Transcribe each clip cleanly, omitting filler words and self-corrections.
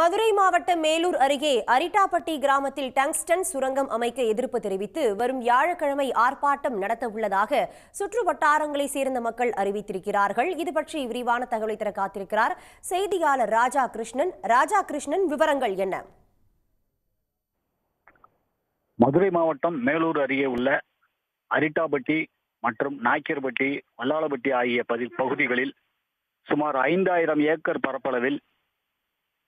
மதுரை மாவட்டம் மேலூர் அருகே அரிட்டாப்பட்டி கிராமத்தில் டங்ஸ்டன் சுரங்கம் அமைக்க எதிர்ப்பு தெரிவித்து வரும் வியாழக்கிழமை ஆர்ப்பாட்டம் நடத்த உள்ளதாக சுற்று வட்டாரங்களை சேர்ந்த மக்கள் அறிவித்திருக்கிறார்கள். இது பற்றி விரிவான தகவலை தர காத்திருக்கிறார் செய்தியாளர் ராஜா கிருஷ்ணன். விவரங்கள் என்ன? மதுரை மாவட்டம் மேலூர் அருகே உள்ள அரிட்டாப்பட்டி மற்றும் நாய்க்கர்பட்டி, வல்லாளப்பட்டி ஆகிய பகுதிகளில் சுமார் 5000 ஏக்கர் பரப்பளவில்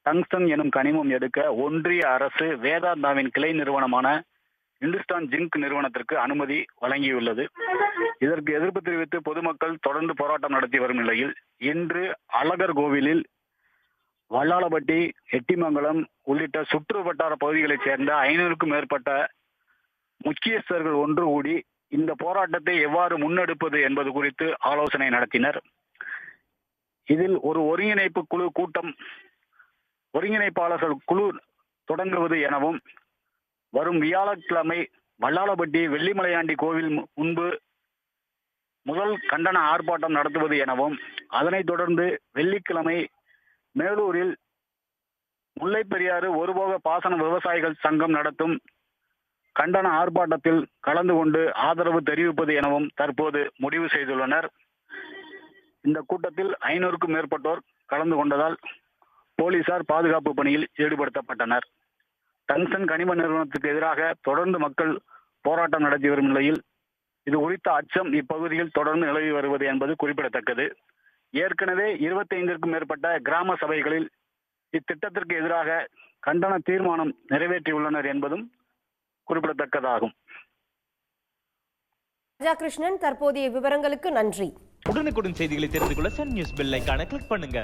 டங்ஸ்டன் எனும் கனிமம் எடுக்க ஒன்றிய அரசு வேதாந்தாவின் கிளை நிறுவனமான இந்துஸ்தான் ஜிங்க் நிறுவனத்திற்கு அனுமதி வழங்கியுள்ளது. இதற்கு எதிர்ப்பு தெரிவித்து பொதுமக்கள் தொடர்ந்து போராட்டம் நடத்தி வரும் நிலையில் இன்று அழகர் கோவிலில் வல்லாளப்பட்டி, எட்டிமங்கலம் உள்ளிட்ட சுற்று வட்டார பகுதிகளைச் சேர்ந்த 500க்கும் மேற்பட்ட முக்கியஸ்தர்கள் ஒன்று கூடி இந்த போராட்டத்தை எவ்வாறு முன்னெடுப்பது என்பது குறித்து ஆலோசனை நடத்தினர். இதில் ஒரு ஒருங்கிணைப்பாளர்கள் குழு தொடங்குவது எனவும், வரும் வியாழக்கிழமை வல்லாளப்பட்டி வெள்ளிமலையாண்டி கோவில் முன்பு முதல் கண்டன ஆர்ப்பாட்டம் நடத்துவது எனவும், அதனைத் தொடர்ந்து வெள்ளிக்கிழமை மேலூரில் முல்லைப்பெரியாறு ஒருபோக பாசன விவசாயிகள் சங்கம் நடத்தும் கண்டன ஆர்ப்பாட்டத்தில் கலந்து கொண்டு ஆதரவு தெரிவிப்பது எனவும் தற்போது முடிவு செய்துள்ளனர். இந்த கூட்டத்தில் 500க்கும் மேற்பட்டோர் கலந்து கொண்டதால் போலீசார் பாதுகாப்பு பணியில் ஈடுபடுத்தப்பட்டனர். டங்ஸ்டன் கனிம நிறுவனத்துக்கு எதிராக தொடர்ந்து மக்கள் போராட்டம் நடத்தி வரும் நிலையில் இது குறித்த அச்சம் இப்பகுதியில் தொடர்ந்து நிலவி வருவது என்பது குறிப்பிடத்தக்கது. ஏற்கனவே 25க்கும் மேற்பட்ட கிராம சபைகளில் இத்திட்டத்திற்கு எதிராக கண்டன தீர்மானம் நிறைவேற்றியுள்ளனர் என்பதும் குறிப்பிடத்தக்கதாகும். ராஜா கிருஷ்ணன், தற்போதைய விவரங்களுக்கு நன்றி. உடனுக்குடன் செய்திகளை தெரிந்து கொள்ள சன் நியூஸ் பெல் ஐகானை கிளிக் பண்ணுங்க.